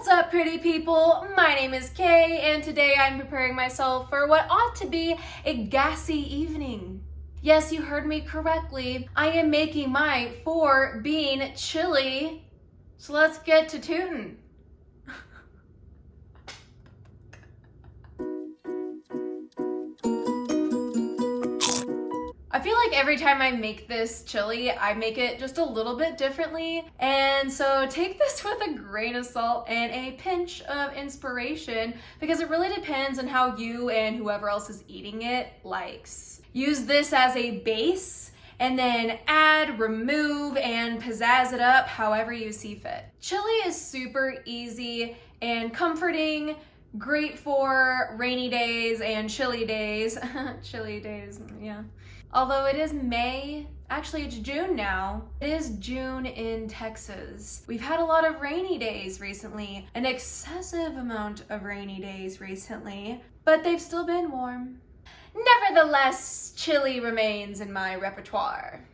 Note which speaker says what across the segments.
Speaker 1: What's up, pretty people? My name is Kay, and today I'm preparing myself for what ought to be a gassy evening. Yes, you heard me correctly. I am making my 4-bean chili. So let's get to tootin'. I feel like every time I make this chili, I make it just a little bit differently. And so take this with a grain of salt and a pinch of inspiration, because it really depends on how you and whoever else is eating it likes. Use this as a base and then add, remove, and pizzazz it up however you see fit. Chili is super easy and comforting, great for rainy days and chilly days. Chilly days, yeah. Although it is May, actually it's June now. It is June in Texas. We've had a lot of rainy days recently, an excessive amount of rainy days recently, but they've still been warm. Nevertheless, chili remains in my repertoire.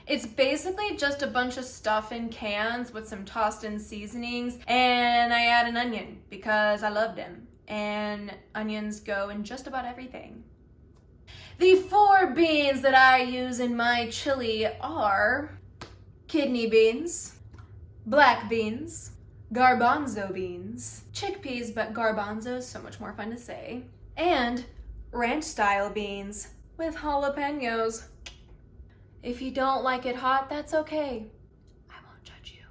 Speaker 1: It's basically just a bunch of stuff in cans with some tossed in seasonings, and I add an onion because I love them, and onions go in just about everything. The 4 beans that I use in my chili are kidney beans, black beans, garbanzo beans, chickpeas, but garbanzo is so much more fun to say, and ranch style beans with jalapenos. If you don't like it hot, that's okay. I won't judge you.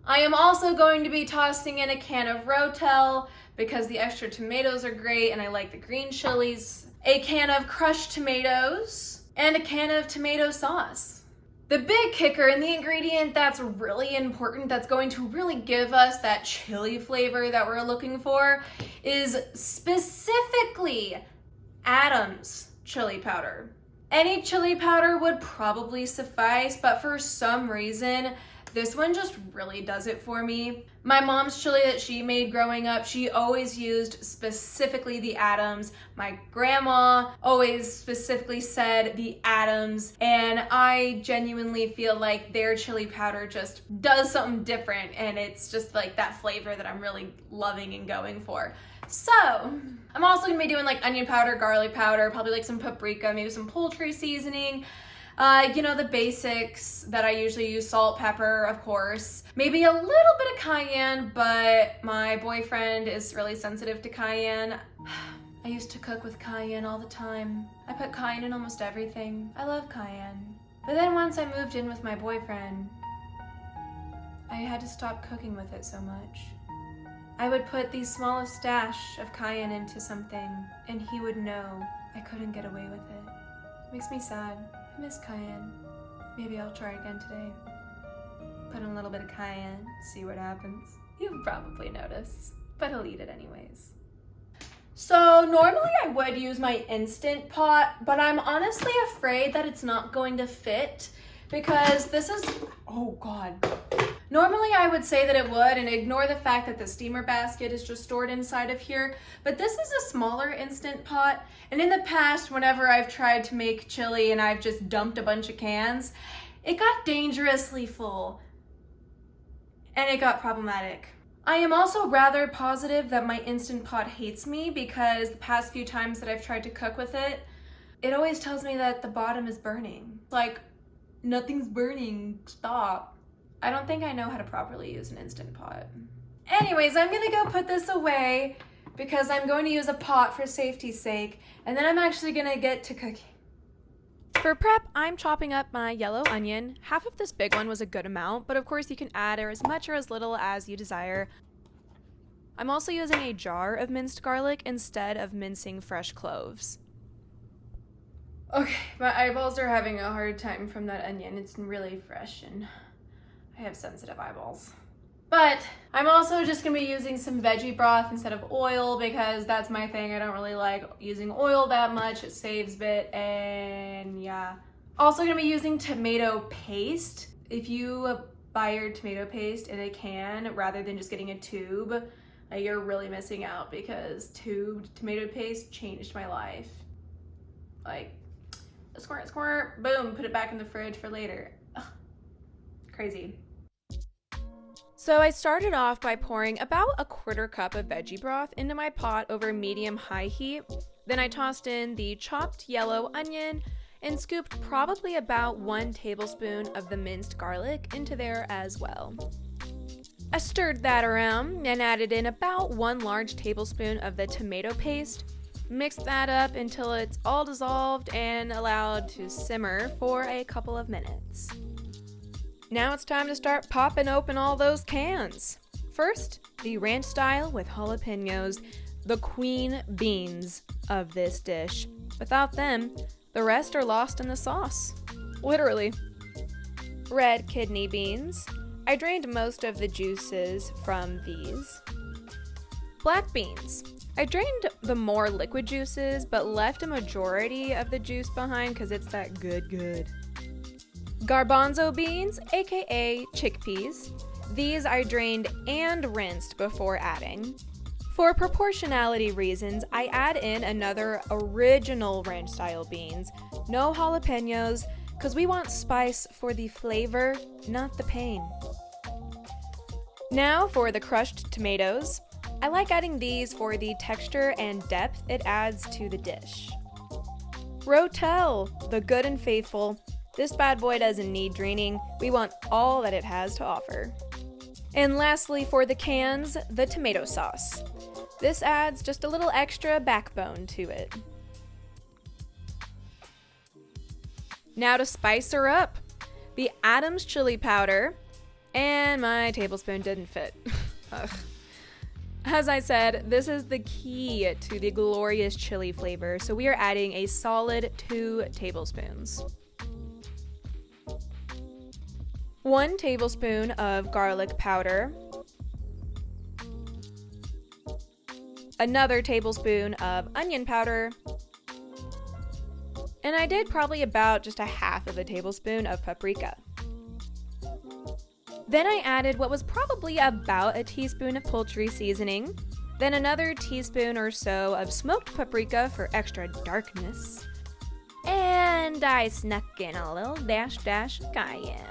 Speaker 1: I am also going to be tossing in a can of Rotel because the extra tomatoes are great and I like the green chilies, a can of crushed tomatoes, and a can of tomato sauce. The big kicker and the ingredient that's really important, that's going to really give us that chili flavor that we're looking for, is specifically Adam's chili powder. Any chili powder would probably suffice, but for some reason, this one just really does it for me. My mom's chili that she made growing up, she always used specifically the Adams. My grandma always specifically said the Adams, and I genuinely feel like their chili powder just does something different, and it's just like that flavor that I'm really loving and going for. So, I'm also gonna be doing like onion powder, garlic powder, probably like some paprika, maybe some poultry seasoning. You know, the basics that I usually use, salt, pepper, of course. Maybe a little bit of cayenne, but my boyfriend is really sensitive to cayenne. I used to cook with cayenne all the time. I put cayenne in almost everything. I love cayenne. But then once I moved in with my boyfriend, I had to stop cooking with it so much. I would put the smallest dash of cayenne into something, and he would know I couldn't get away with it. It makes me sad. I miss cayenne. Maybe I'll try again today. Put in a little bit of cayenne, see what happens. You'll probably notice, but he'll eat it anyways. So normally I would use my Instant Pot, but I'm honestly afraid that it's not going to fit because this is, oh God. Normally I would say that it would and ignore the fact that the steamer basket is just stored inside of here, but this is a smaller Instant Pot, and in the past whenever I've tried to make chili and I've just dumped a bunch of cans, it got dangerously full and it got problematic. I am also rather positive that my Instant Pot hates me because the past few times that I've tried to cook with it, it always tells me that the bottom is burning. Like, nothing's burning, stop. I don't think I know how to properly use an Instant Pot. Anyways, I'm gonna go put this away because I'm going to use a pot for safety's sake, and then I'm actually gonna get to cooking. For prep, I'm chopping up my yellow onion. Half of this big one was a good amount, but of course you can add as much or as little as you desire. I'm also using a jar of minced garlic instead of mincing fresh cloves. Okay, my eyeballs are having a hard time from that onion. It's really fresh and I have sensitive eyeballs. But I'm also just gonna be using some veggie broth instead of oil because that's my thing. I don't really like using oil that much. It saves bit, and yeah. Also gonna be using tomato paste. If you buy your tomato paste in a can rather than just getting a tube, you're really missing out because tubed tomato paste changed my life. Like, squirt, squirt, boom, put it back in the fridge for later. Ugh, crazy. So I started off by pouring about a quarter cup of veggie broth into my pot over medium-high heat. Then I tossed in the chopped yellow onion and scooped probably about 1 tablespoon of the minced garlic into there as well. I stirred that around and added in about 1 large tablespoon of the tomato paste. Mixed that up until it's all dissolved and allowed to simmer for a couple of minutes. Now it's time to start popping open all those cans. First, the ranch style with jalapenos, the queen beans of this dish. Without them, the rest are lost in the sauce. Literally. Red kidney beans. I drained most of the juices from these. Black beans. I drained the more liquid juices, but left a majority of the juice behind because it's that good. Garbanzo beans, aka chickpeas. These I drained and rinsed before adding. For proportionality reasons, I add in another original ranch style beans, no jalapenos, because we want spice for the flavor, not the pain. Now for the crushed tomatoes. I like adding these for the texture and depth it adds to the dish. Rotel, the good and faithful. This bad boy doesn't need draining. We want all that it has to offer. And lastly, for the cans, the tomato sauce. This adds just a little extra backbone to it. Now to spice her up, the Adams chili powder, and my tablespoon didn't fit. Ugh. As I said, this is the key to the glorious chili flavor, so we are adding a solid 2 tablespoons. 1 tablespoon of garlic powder, another tablespoon of onion powder, and I did probably about just a half of a tablespoon of paprika. Then I added what was probably about a teaspoon of poultry seasoning, then another teaspoon or so of smoked paprika for extra darkness, and I snuck in a little dash cayenne.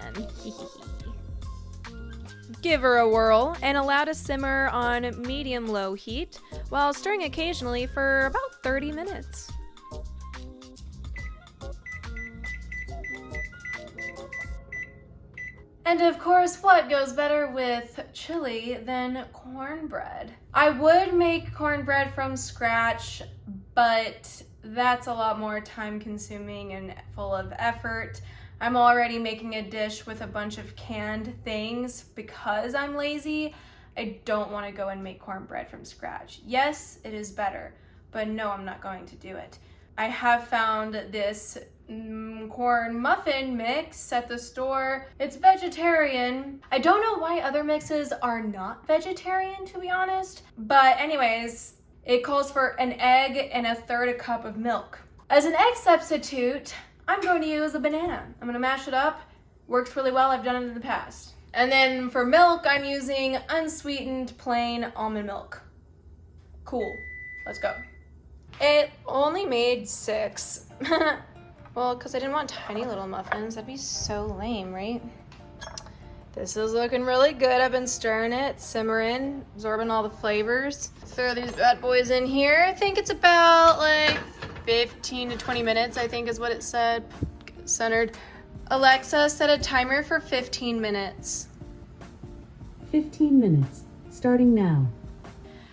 Speaker 1: Give her a whirl and allow to simmer on medium-low heat while stirring occasionally for about 30 minutes. And of course, what goes better with chili than cornbread? I would make cornbread from scratch, but that's a lot more time consuming and full of effort. I'm already making a dish with a bunch of canned things because I'm lazy. I don't want to go and make cornbread from scratch. Yes, it is better, but no, I'm not going to do it. I have found this corn muffin mix at the store. It's vegetarian. I don't know why other mixes are not vegetarian, to be honest, but anyways, it calls for an egg and 1/3 cup of milk. As an egg substitute, I'm going to use a banana. I'm going to mash it up. Works really well. I've done it in the past. And then for milk, I'm using unsweetened plain almond milk. Cool. Let's go. It only made 6. Well, because I didn't want tiny little muffins. That'd be so lame, right? This is looking really good. I've been stirring it, simmering, absorbing all the flavors. Throw these bad boys in here. I think it's about like 15 to 20 minutes, I think is what it said. Get it centered. Alexa, set a timer for 15 minutes.
Speaker 2: 15 minutes, starting now.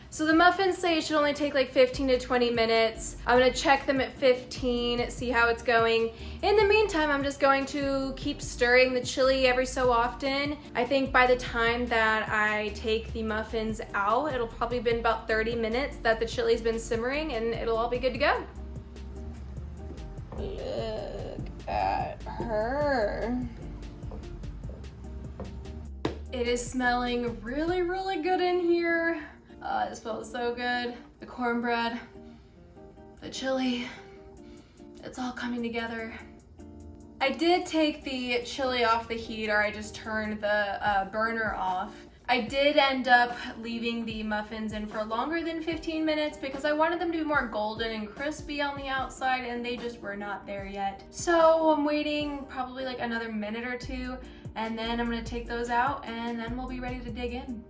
Speaker 1: So the muffins say it should only take like 15 to 20 minutes. I'm gonna check them at 15, see how it's going. In the meantime, I'm just going to keep stirring the chili every so often. I think by the time that I take the muffins out, it'll probably been about 30 minutes that the chili's been simmering and it'll all be good to go. Look at her. It is smelling really, really good in here. It smells so good. The cornbread, the chili, it's all coming together. I did take the chili off the heat, or I just turned the burner off. I did end up leaving the muffins in for longer than 15 minutes because I wanted them to be more golden and crispy on the outside, and they just were not there yet. So I'm waiting probably like another minute or two, And then I'm gonna take those out and then we'll be ready to dig in.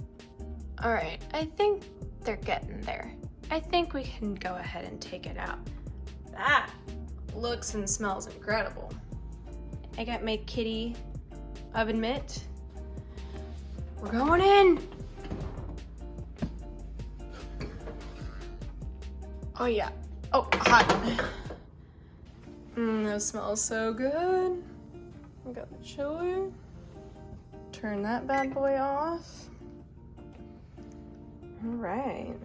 Speaker 1: All right, I think they're getting there. I think we can go ahead and take it out. That looks and smells incredible. I got my kitty oven mitt. We're going in. Oh yeah, oh, hot. That smells so good. I got the chili. Turn that bad boy off. All right.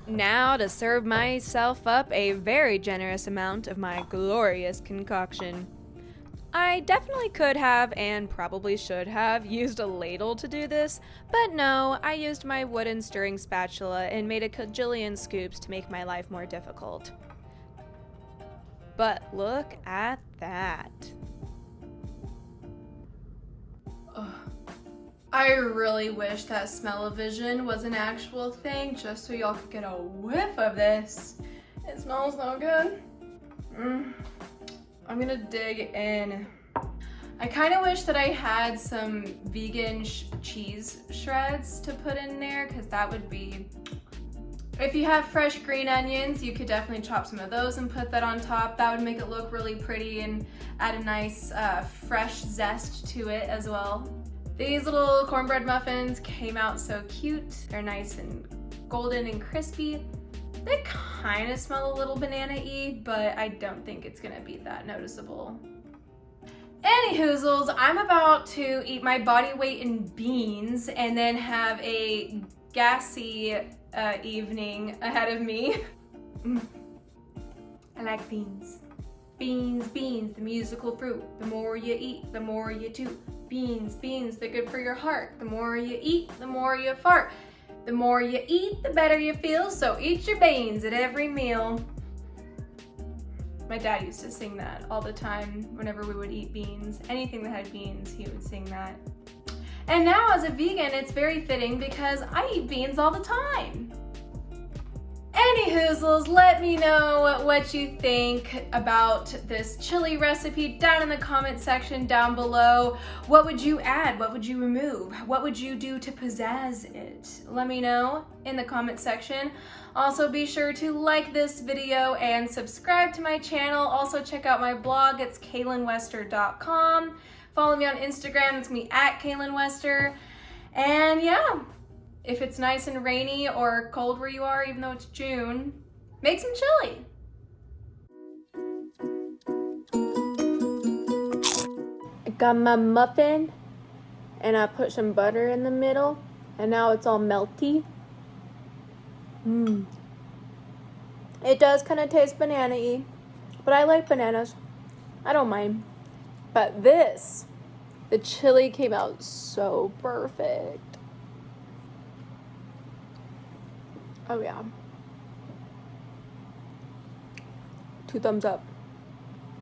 Speaker 1: Now to serve myself up a very generous amount of my glorious concoction. I definitely could have and probably should have used a ladle to do this, but no, I used my wooden stirring spatula and made a cajillion scoops to make my life more difficult. But look at that. Ugh. I really wish that smell-o-vision was an actual thing just so y'all could get a whiff of this. It smells so good. I'm gonna dig in. I kind of wish that I had some vegan cheese shreds to put in there, because that would be... If you have fresh green onions, you could definitely chop some of those and put that on top. That would make it look really pretty and add a nice fresh zest to it as well. These little cornbread muffins came out so cute. They're nice and golden and crispy. They kind of smell a little banana-y, but I don't think it's gonna be that noticeable. Anyhoozles, I'm about to eat my body weight in beans and then have a gassy evening ahead of me. I like beans. Beans, beans, the musical fruit. The more you eat, the more you toot. Beans, beans, they're good for your heart. The more you eat, the more you fart. The more you eat, the better you feel, so eat your beans at every meal. My dad used to sing that all the time whenever we would eat beans. Anything that had beans, he would sing that. And now as a vegan, it's very fitting because I eat beans all the time. Anyhoozles, let me know what you think about this chili recipe down in the comment section down below. What would you add? What would you remove? What would you do to pizzazz it? Let me know in the comment section. Also be sure to like this video and subscribe to my channel. Also check out my blog, it's kaylinwester.com. Follow me on Instagram, it's me at kaylinwester. And yeah. If it's nice and rainy or cold where you are, even though it's June, make some chili. I got my muffin and I put some butter in the middle and now it's all melty. It does kind of taste banana-y, but I like bananas. I don't mind. But this, the chili came out so perfect. Oh yeah. 2 thumbs up.